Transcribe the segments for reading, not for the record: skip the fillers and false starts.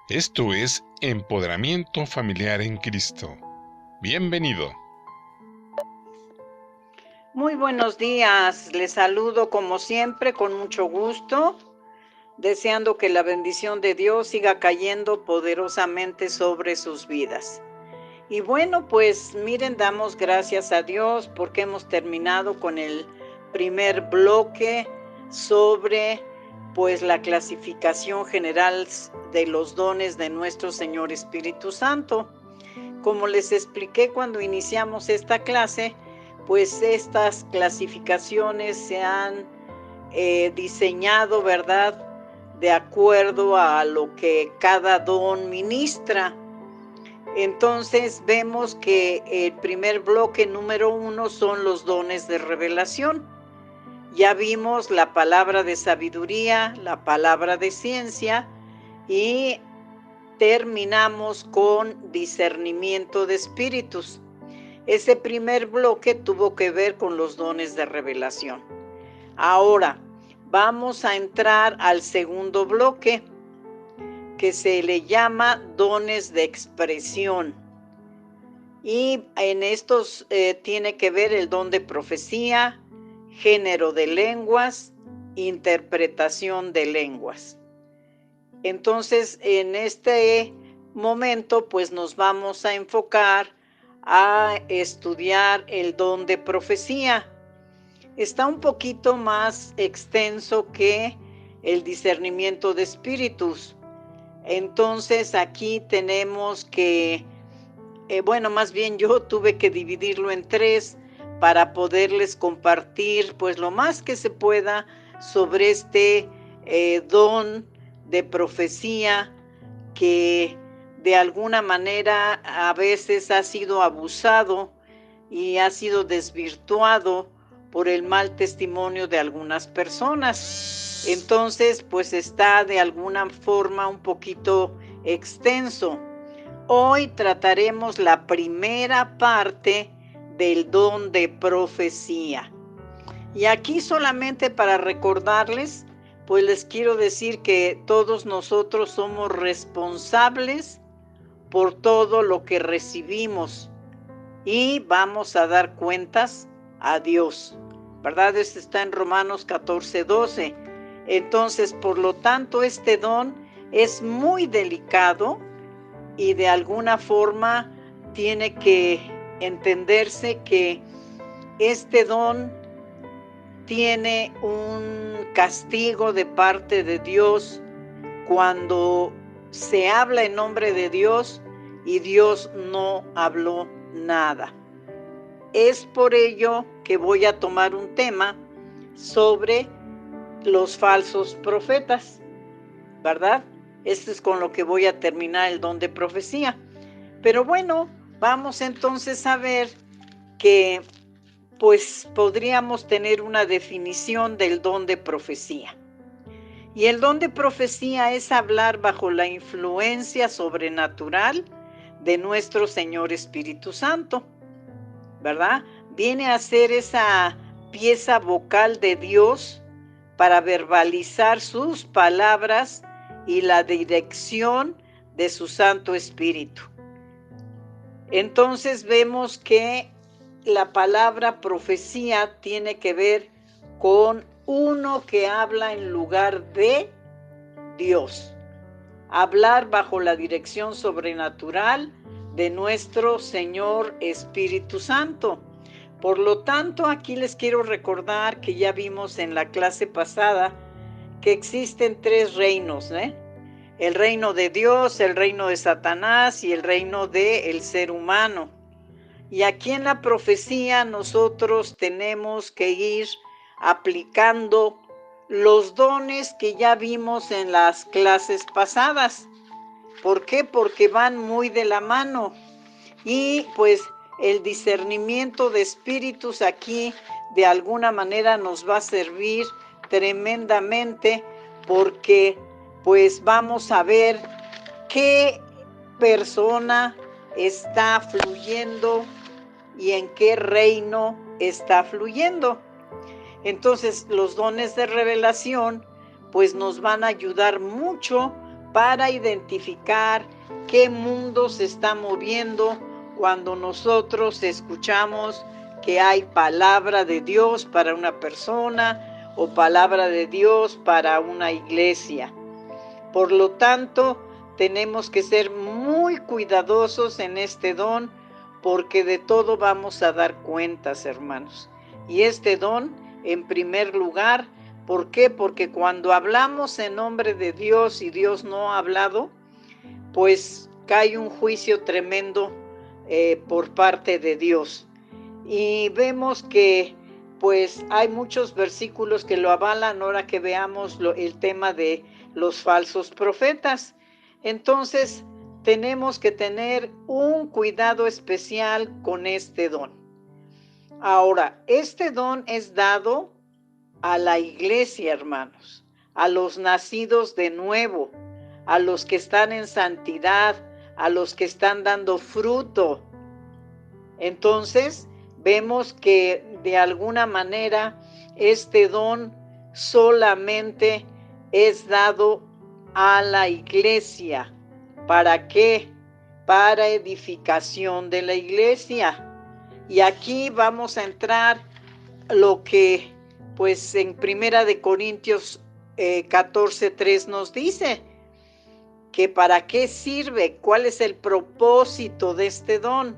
Esto es Empoderamiento Familiar en Cristo. Bienvenido. Muy buenos días, les saludo como siempre con mucho gusto, deseando que la bendición de Dios siga cayendo poderosamente sobre sus vidas. Y bueno, pues miren, damos gracias a Dios porque hemos terminado con el primer bloque sobre pues la clasificación general de los dones de nuestro Señor Espíritu Santo. Como les expliqué cuando iniciamos esta clase, pues estas clasificaciones se han diseñado, ¿verdad?, de acuerdo a lo que cada don ministra. Entonces vemos que el primer bloque número 1 son los dones de revelación. Ya vimos la palabra de sabiduría, la palabra de ciencia y terminamos con discernimiento de espíritus. Ese primer bloque tuvo que ver con los dones de revelación. Ahora vamos a entrar al segundo bloque, que se le llama dones de expresión. Y en estos tiene que ver el don de profecía, género de lenguas, interpretación de lenguas. Entonces, en este momento, pues nos vamos a enfocar a estudiar el don de profecía. Está un poquito más extenso que el discernimiento de espíritus. Entonces, aquí tenemos que, más bien yo tuve que dividirlo en 3 para poderles compartir, pues lo más que se pueda sobre este don de profecía que de alguna manera a veces ha sido abusado y ha sido desvirtuado por el mal testimonio de algunas personas. Entonces, pues está de alguna forma un poquito extenso. Hoy trataremos la primera parte del don de profecía. Y aquí solamente para recordarles, pues les quiero decir que todos nosotros somos responsables por todo lo que recibimos y vamos a dar cuentas a Dios, ¿verdad? Esto está en Romanos 14:12. Entonces, por lo tanto, este don es muy delicado y de alguna forma tiene que entenderse que este don tiene un castigo de parte de Dios cuando se habla en nombre de Dios y Dios no habló nada. Es por ello que voy a tomar un tema sobre los falsos profetas, ¿verdad? Esto es con lo que voy a terminar el don de profecía. Pero bueno, vamos entonces a ver que pues podríamos tener una definición del don de profecía. Y el don de profecía es hablar bajo la influencia sobrenatural de nuestro Señor Espíritu Santo, ¿verdad? Viene a ser esa pieza vocal de Dios para verbalizar sus palabras y la dirección de su Santo Espíritu. Entonces vemos que la palabra profecía tiene que ver con uno que habla en lugar de Dios. Hablar bajo la dirección sobrenatural de nuestro Señor Espíritu Santo. Por lo tanto, aquí les quiero recordar que ya vimos en la clase pasada que existen 3 reinos, el reino de Dios, el reino de Satanás y el reino del ser humano. Y aquí en la profecía nosotros tenemos que ir aplicando los dones que ya vimos en las clases pasadas. ¿Por qué? Porque van muy de la mano. Y pues el discernimiento de espíritus aquí de alguna manera nos va a servir tremendamente porque pues vamos a ver qué persona está fluyendo y en qué reino está fluyendo. Entonces, los dones de revelación pues nos van a ayudar mucho para identificar qué mundo se está moviendo cuando nosotros escuchamos que hay palabra de Dios para una persona o palabra de Dios para una iglesia. Por lo tanto, tenemos que ser muy cuidadosos en este don, porque de todo vamos a dar cuentas, hermanos. Y este don, en primer lugar, ¿por qué? Porque cuando hablamos en nombre de Dios y Dios no ha hablado, pues cae un juicio tremendo por parte de Dios. Y vemos que pues hay muchos versículos que lo avalan ahora que veamos el tema de los falsos profetas. Entonces tenemos que tener un cuidado especial con este don. Ahora, este don es dado a la iglesia, hermanos, a los nacidos de nuevo, a los que están en santidad, a los que están dando fruto. Entonces, vemos que de alguna manera este don solamente es dado a la iglesia. ¿Para qué? Para edificación de la iglesia. Y aquí vamos a entrar lo que pues en Primera de Corintios 14:3 nos dice, que para qué sirve, cuál es el propósito de este don.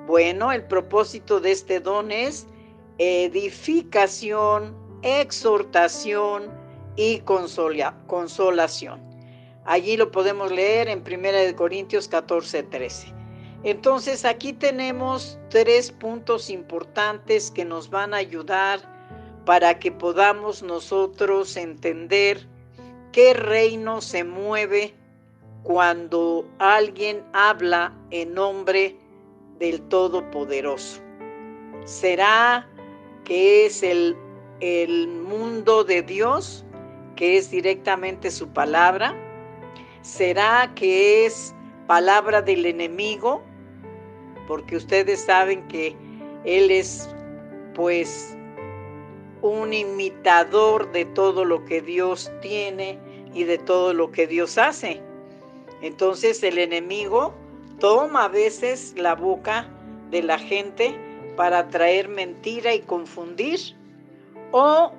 Bueno, el propósito de este don es edificación, exhortación y consolación. Allí lo podemos leer en 1 Corintios 14:13. Entonces aquí tenemos 3 puntos importantes que nos van a ayudar para que podamos nosotros entender qué reino se mueve cuando alguien habla en nombre del Todopoderoso. ¿Será que es el mundo de Dios, que es directamente su palabra? ¿Será que es palabra del enemigo? Porque ustedes saben que él es pues un imitador de todo lo que Dios tiene y de todo lo que Dios hace. Entonces el enemigo toma a veces la boca de la gente para traer mentira y confundir. ¿O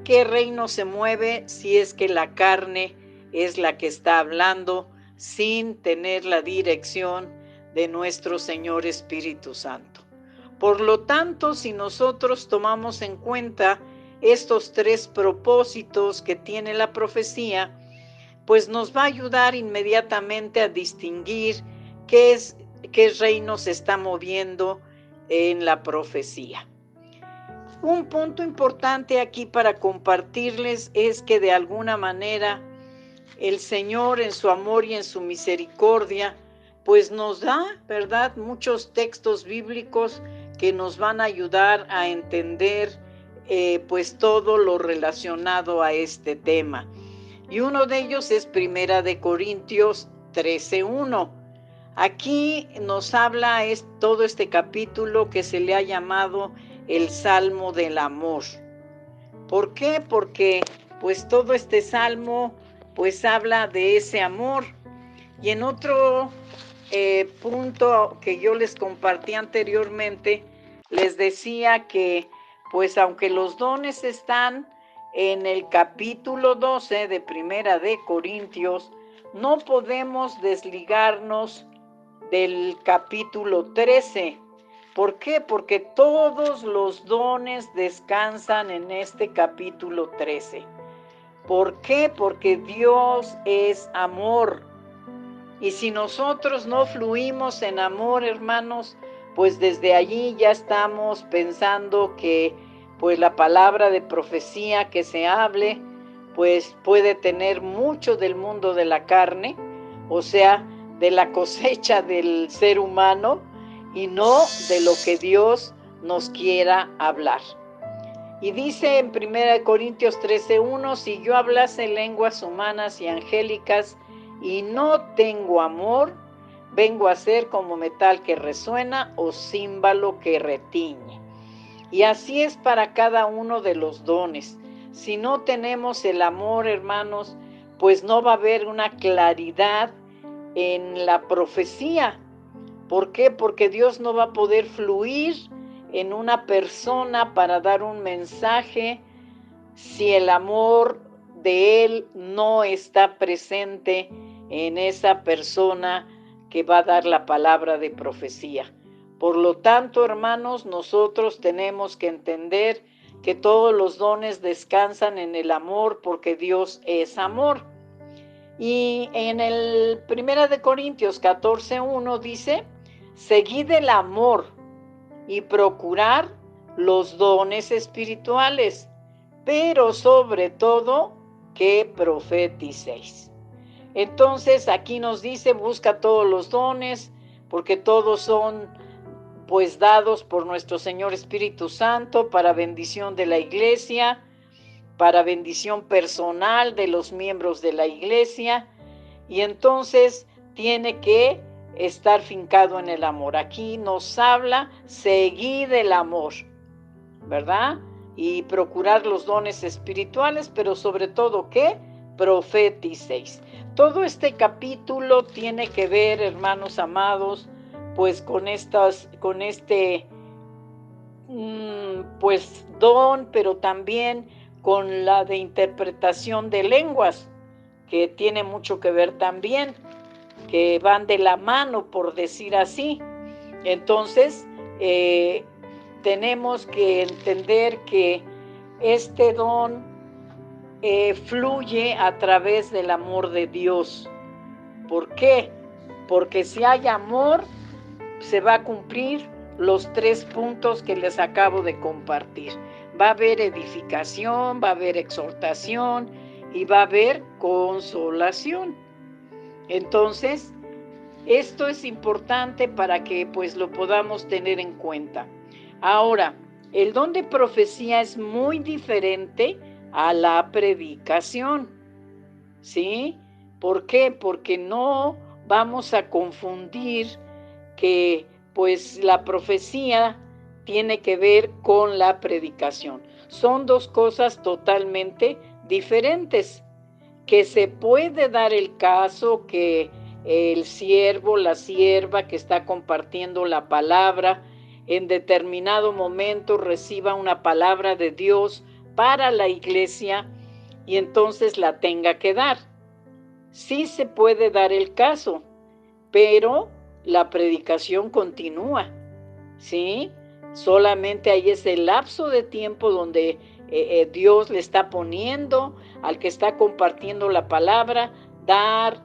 qué reino se mueve si es que la carne es la que está hablando sin tener la dirección de nuestro Señor Espíritu Santo? Por lo tanto, si nosotros tomamos en cuenta estos 3 propósitos que tiene la profecía, pues nos va a ayudar inmediatamente a distinguir qué reino se está moviendo en la profecía. Un punto importante aquí para compartirles es que de alguna manera el Señor en su amor y en su misericordia pues nos da, ¿verdad?, muchos textos bíblicos que nos van a ayudar a entender pues todo lo relacionado a este tema. Y uno de ellos es 1 Corintios 13:1. Aquí nos habla todo este capítulo que se le ha llamado el Salmo del Amor. ¿Por qué? Porque pues todo este salmo pues habla de ese amor. Y en otro punto que yo les compartí anteriormente, les decía que pues aunque los dones están en el capítulo 12 de 1 Corintios, no podemos desligarnos del capítulo 13. ¿Por qué? Porque todos los dones descansan en este capítulo 13. ¿Por qué? Porque Dios es amor. Y si nosotros no fluimos en amor, hermanos, pues desde allí ya estamos pensando que pues la palabra de profecía que se hable, pues puede tener mucho del mundo de la carne, o sea, de la cosecha del ser humano, y no de lo que Dios nos quiera hablar. Y dice en 1 Corintios 13:1, si yo hablase lenguas humanas y angélicas y no tengo amor, vengo a ser como metal que resuena o címbalo que retiñe. Y así es para cada uno de los dones. Si no tenemos el amor, hermanos, pues no va a haber una claridad en la profecía. ¿Por qué? Porque Dios no va a poder fluir en una persona para dar un mensaje si el amor de Él no está presente en esa persona que va a dar la palabra de profecía. Por lo tanto, hermanos, nosotros tenemos que entender que todos los dones descansan en el amor porque Dios es amor. Y en el 1 de Corintios 14:1 dice, seguid el amor y procurar los dones espirituales, pero sobre todo que profeticéis. Entonces aquí nos dice, busca todos los dones, porque todos son pues dados por nuestro Señor Espíritu Santo para bendición de la iglesia, para bendición personal de los miembros de la iglesia, y entonces tiene que estar fincado en el amor. Aquí nos habla, seguid el amor, ¿verdad? Y procurar los dones espirituales, pero sobre todo, ¿qué? Profeticéis. Todo este capítulo tiene que ver, hermanos amados, pues con este pues don, pero también con la de interpretación de lenguas, que tiene mucho que ver también, que van de la mano, por decir así. Entonces, tenemos que entender que este don fluye a través del amor de Dios. ¿Por qué? Porque si hay amor, se va a cumplir los 3 puntos que les acabo de compartir. Va a haber edificación, va a haber exhortación y va a haber consolación. Entonces, esto es importante para que pues lo podamos tener en cuenta. Ahora, el don de profecía es muy diferente a la predicación, ¿sí? ¿Por qué? Porque no vamos a confundir que pues la profecía tiene que ver con la predicación. Son dos cosas totalmente diferentes, que se puede dar el caso que el siervo, la sierva que está compartiendo la palabra, en determinado momento reciba una palabra de Dios para la iglesia y entonces la tenga que dar. Sí se puede dar el caso, pero la predicación continúa, ¿sí? Solamente ahí es el lapso de tiempo donde Dios le está poniendo al que está compartiendo la palabra, dar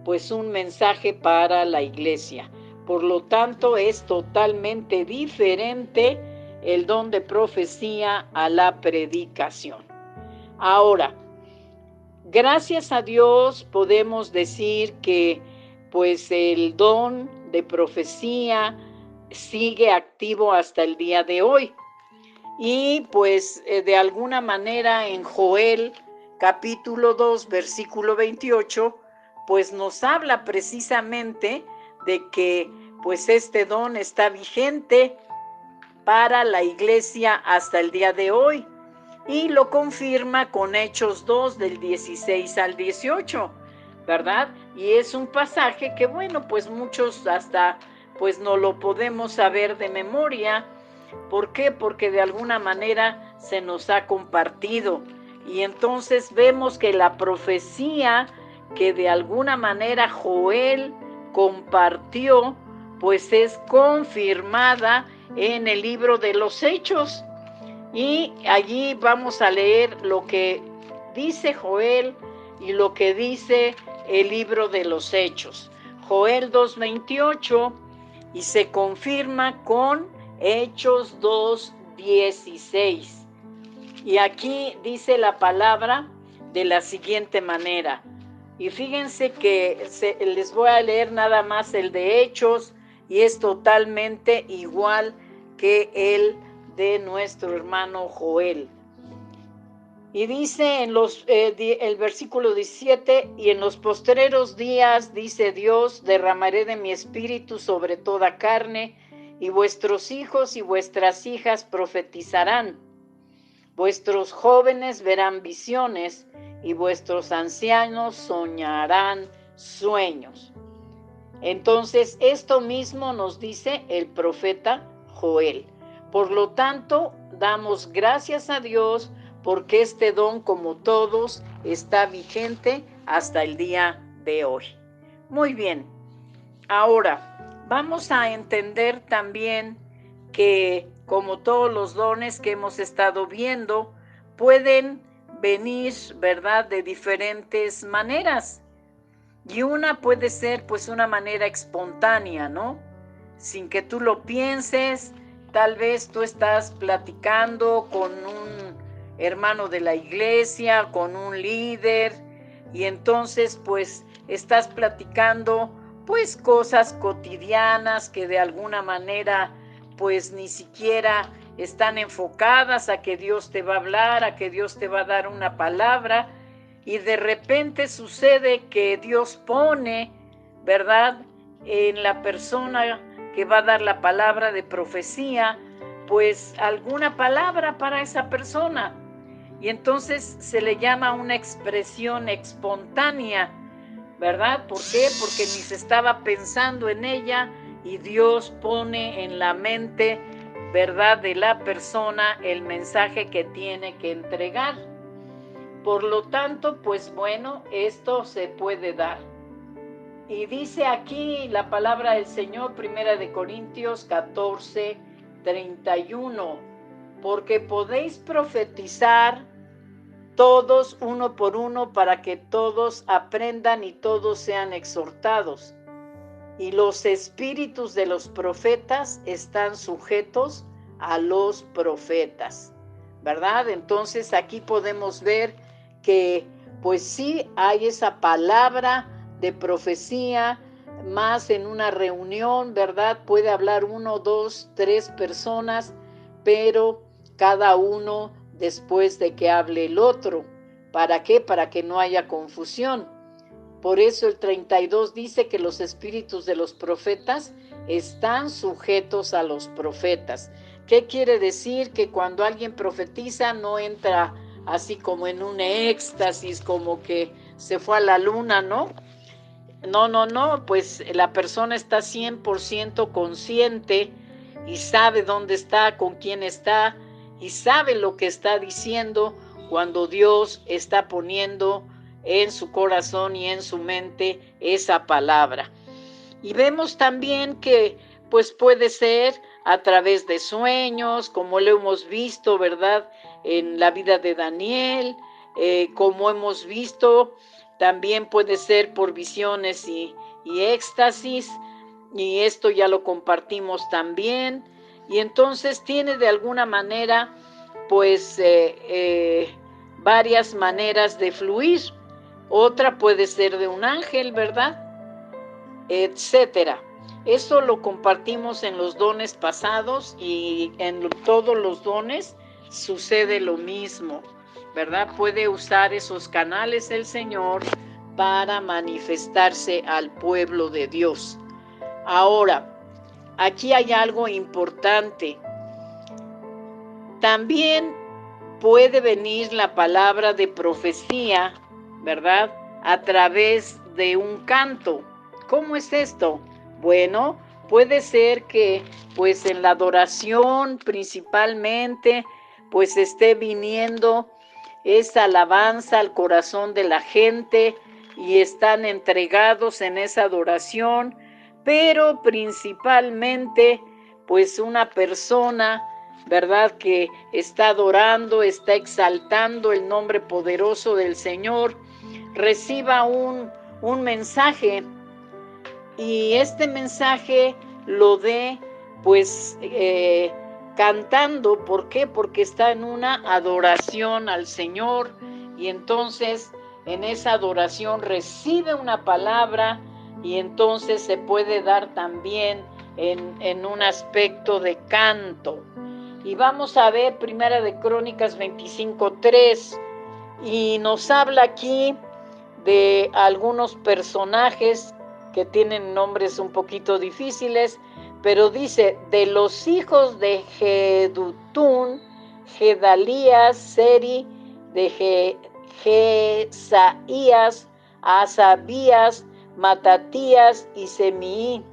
pues un mensaje para la iglesia. Por lo tanto, es totalmente diferente el don de profecía a la predicación. Ahora, gracias a Dios podemos decir que pues el don de profecía sigue activo hasta el día de hoy. Y pues de alguna manera en Joel capítulo 2 versículo 28 pues nos habla precisamente de que pues este don está vigente para la iglesia hasta el día de hoy. Y lo confirma con Hechos 2 del 16 al 18, ¿verdad? Y es un pasaje que, bueno, pues muchos hasta pues no lo podemos saber de memoria. ¿Por qué? Porque de alguna manera se nos ha compartido. Y entonces vemos que la profecía que de alguna manera Joel compartió, pues es confirmada en el libro de los Hechos. Y allí vamos a leer lo que dice Joel y lo que dice el libro de los Hechos. Joel 2:28 y se confirma con Hechos 2:16. Y aquí dice la palabra de la siguiente manera. Y fíjense que les voy a leer nada más el de Hechos y es totalmente igual que el de nuestro hermano Joel. Y dice en el versículo 17, y en los postreros días, dice Dios, derramaré de mi espíritu sobre toda carne, y vuestros hijos y vuestras hijas profetizarán. Vuestros jóvenes verán visiones, y vuestros ancianos soñarán sueños. Entonces, esto mismo nos dice el profeta Joel. Por lo tanto, damos gracias a Dios porque este don, como todos, está vigente hasta el día de hoy. Muy bien, ahora vamos a entender también que, como todos los dones que hemos estado viendo, pueden venir, ¿verdad?, de diferentes maneras. Y una puede ser pues una manera espontánea, ¿no? Sin que tú lo pienses, tal vez tú estás platicando con un hermano de la iglesia, con un líder, y entonces pues estás platicando pues cosas cotidianas que de alguna manera pues ni siquiera están enfocadas a que Dios te va a hablar, a que Dios te va a dar una palabra, y de repente sucede que Dios pone, ¿verdad?, en la persona que va a dar la palabra de profecía, pues alguna palabra para esa persona. Y entonces se le llama una expresión espontánea, ¿verdad? ¿Por qué? Porque ni se estaba pensando en ella y Dios pone en la mente, ¿verdad?, de la persona el mensaje que tiene que entregar. Por lo tanto, pues bueno, esto se puede dar. Y dice aquí la palabra del Señor, 1 Corintios 14, 31, porque podéis profetizar todos uno por uno para que todos aprendan y todos sean exhortados. Y los espíritus de los profetas están sujetos a los profetas, ¿verdad? Entonces aquí podemos ver que pues sí hay esa palabra de profecía, más en una reunión, ¿verdad? Puede hablar 1, 2, 3 personas, pero cada uno después de que hable el otro. ¿Para qué? Para que no haya confusión. Por eso el 32 dice que los espíritus de los profetas están sujetos a los profetas. ¿Qué quiere decir? Que cuando alguien profetiza no entra así como en un éxtasis, como que se fue a la luna, ¿no? No, pues la persona está 100% consciente y sabe dónde está, con quién está, y sabe lo que está diciendo cuando Dios está poniendo en su corazón y en su mente esa palabra. Y vemos también que pues puede ser a través de sueños, como lo hemos visto, ¿verdad?, en la vida de Daniel, como hemos visto, también puede ser por visiones y éxtasis, y esto ya lo compartimos también, y entonces tiene de alguna manera pues varias maneras de fluir. Otra puede ser de un ángel, ¿verdad?, etcétera. Eso lo compartimos en los dones pasados, y en todos los dones sucede lo mismo, ¿verdad? Puede usar esos canales el Señor para manifestarse al pueblo de Dios. Ahora, aquí hay algo importante. También puede venir la palabra de profecía, ¿verdad?, a través de un canto. ¿Cómo es esto? Bueno, puede ser que pues en la adoración principalmente pues esté viniendo esa alabanza al corazón de la gente y están entregados en esa adoración, pero principalmente pues una persona, ¿verdad?, que está adorando, está exaltando el nombre poderoso del Señor, reciba un mensaje, y este mensaje lo dé pues cantando. ¿Por qué? Porque está en una adoración al Señor, y entonces en esa adoración recibe una palabra, y entonces se puede dar también en un aspecto de canto. Y vamos a ver Primera de Crónicas 25:3, y nos habla aquí de algunos personajes que tienen nombres un poquito difíciles, pero dice: de los hijos de Jedutún, Gedalías, Seri, de Jesaías, Asabías, Matatías y Semí.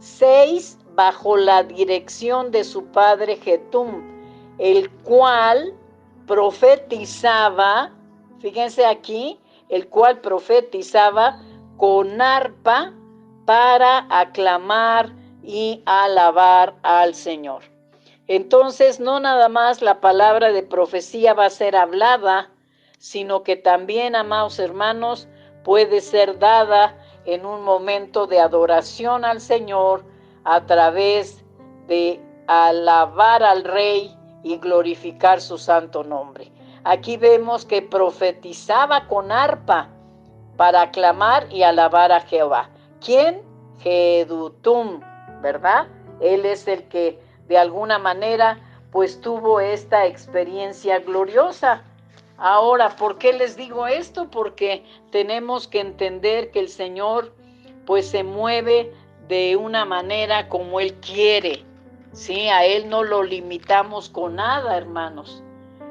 6 bajo la dirección de su padre Jetum, el cual profetizaba, fíjense aquí, el cual profetizaba con arpa para aclamar y alabar al Señor. Entonces, no nada más la palabra de profecía va a ser hablada, sino que también, amados hermanos, puede ser dada en un momento de adoración al Señor a través de alabar al Rey y glorificar su santo nombre. Aquí vemos que profetizaba con arpa para aclamar y alabar a Jehová. ¿Quién? Jedutum, ¿verdad? Él es el que de alguna manera pues tuvo esta experiencia gloriosa. Ahora, ¿por qué les digo esto? Porque tenemos que entender que el Señor pues se mueve de una manera como Él quiere, ¿sí? A Él no lo limitamos con nada, hermanos.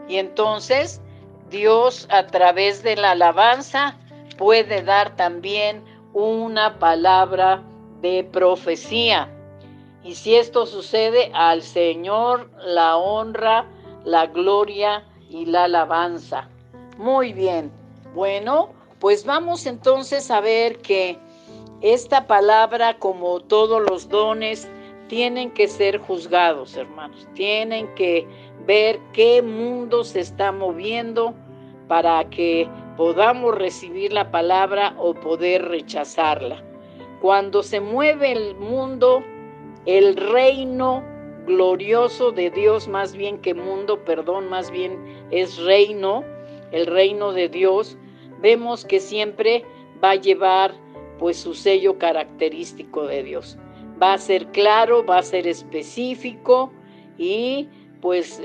Y entonces Dios a través de la alabanza puede dar también una palabra de profecía. Y si esto sucede, al Señor la honra, la gloria y la alabanza. Muy bien. Bueno, pues vamos entonces a ver que esta palabra, como todos los dones, tienen que ser juzgados, hermanos. Tienen que ver qué mundo se está moviendo para que podamos recibir la palabra o poder rechazarla. Cuando se mueve el mundo, el reino glorioso de Dios, más bien que mundo, perdón, más bien es reino, el reino de Dios, vemos que siempre va a llevar pues su sello característico de Dios. Va a ser claro, va a ser específico y pues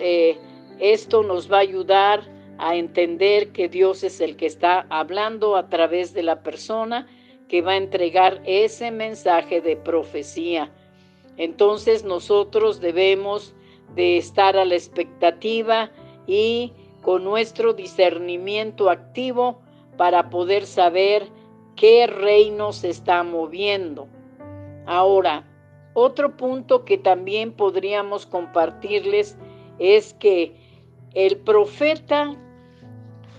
esto nos va a ayudar a entender que Dios es el que está hablando a través de la persona que va a entregar ese mensaje de profecía. Entonces nosotros debemos de estar a la expectativa y con nuestro discernimiento activo para poder saber qué reino se está moviendo. Ahora, otro punto que también podríamos compartirles es que el profeta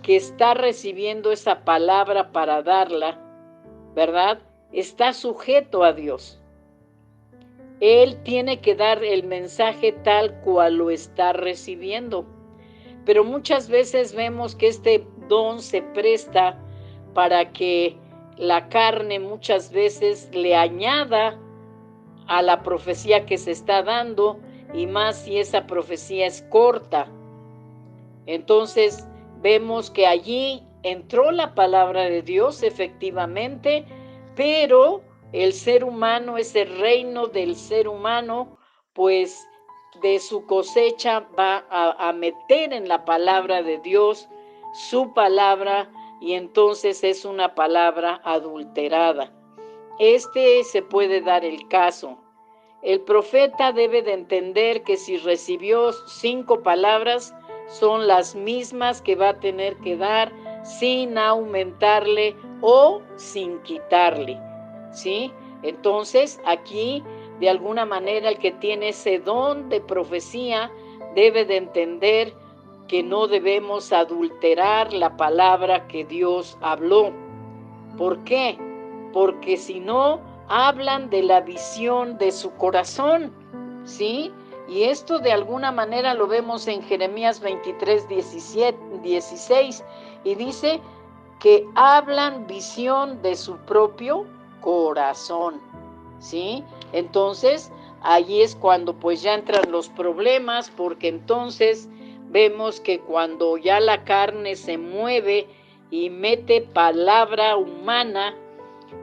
que está recibiendo esa palabra para darla, ¿verdad? Está sujeto a Dios. Él tiene que dar el mensaje tal cual lo está recibiendo. Pero muchas veces vemos que este don se presta para que la carne muchas veces le añada a la profecía que se está dando, y más si esa profecía es corta. Entonces vemos que allí entró la palabra de Dios efectivamente, pero el ser humano, ese reino del ser humano, pues de su cosecha va a meter en la palabra de Dios su palabra, y entonces es una palabra adulterada. Se puede dar el caso. El profeta debe de entender que si recibió 5 palabras, son las mismas que va a tener que dar sin aumentarle o sin quitarle, ¿sí? Entonces, aquí, de alguna manera, el que tiene ese don de profecía debe de entender que no debemos adulterar la palabra que Dios habló. ¿Por qué? Porque si no, hablan de la visión de su corazón, ¿sí? Y esto de alguna manera lo vemos en Jeremías 23, 16, y dice que hablan visión de su propio corazón, ¿sí? Entonces, allí es cuando pues ya entran los problemas, porque entonces vemos que cuando ya la carne se mueve y mete palabra humana,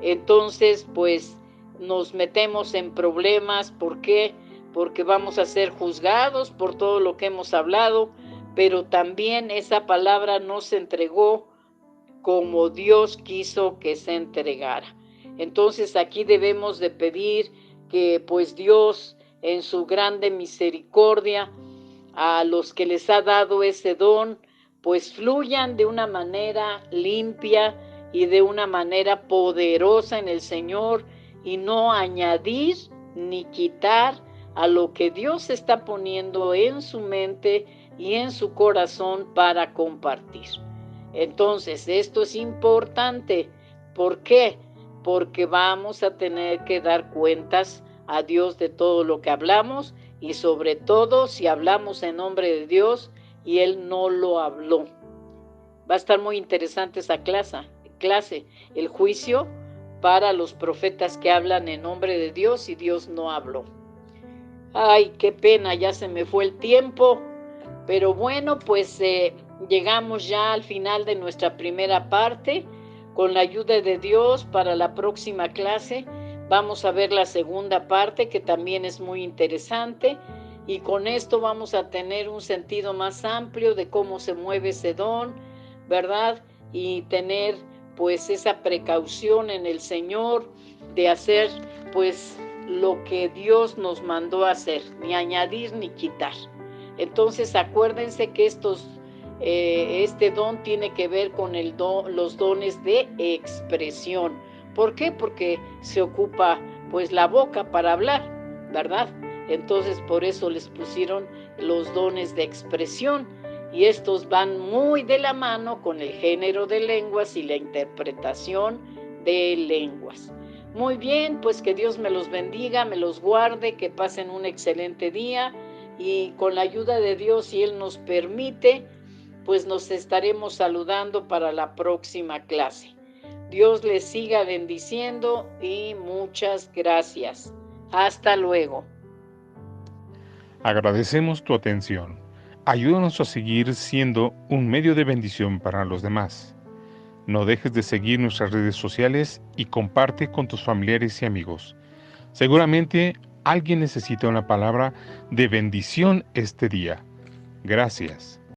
entonces pues nos metemos en problemas. ¿Por qué? Porque vamos a ser juzgados por todo lo que hemos hablado, pero también esa palabra no se entregó como Dios quiso que se entregara. Entonces aquí debemos de pedir que pues Dios en su grande misericordia a los que les ha dado ese don, pues fluyan de una manera limpia y de una manera poderosa en el Señor, y no añadir ni quitar a lo que Dios está poniendo en su mente y en su corazón para compartir. Entonces, esto es importante. ¿Por qué? Porque vamos a tener que dar cuentas a Dios de todo lo que hablamos, y sobre todo si hablamos en nombre de Dios y Él no lo habló. Va a estar muy interesante esa clase, el juicio para los profetas que hablan en nombre de Dios y Dios no habló. Ay, qué pena, ya se me fue el tiempo, pero bueno, pues llegamos ya al final de nuestra primera parte. Con la ayuda de Dios, para la próxima clase vamos a ver la segunda parte, que también es muy interesante, y con esto vamos a tener un sentido más amplio de cómo se mueve ese don, ¿verdad? Y tener pues esa precaución en el Señor de hacer pues lo que Dios nos mandó a hacer, ni añadir ni quitar. Entonces acuérdense que este don tiene que ver con los dones de expresión. ¿Por qué? Porque se ocupa pues la boca para hablar, ¿verdad? Entonces por eso les pusieron los dones de expresión, y estos van muy de la mano con el género de lenguas y la interpretación de lenguas. Muy bien, pues que Dios me los bendiga, me los guarde, que pasen un excelente día, y con la ayuda de Dios, si Él nos permite, pues nos estaremos saludando para la próxima clase. Dios les siga bendiciendo y muchas gracias. Hasta luego. Agradecemos tu atención. Ayúdanos a seguir siendo un medio de bendición para los demás. No dejes de seguir nuestras redes sociales y comparte con tus familiares y amigos. Seguramente alguien necesita una palabra de bendición este día. Gracias.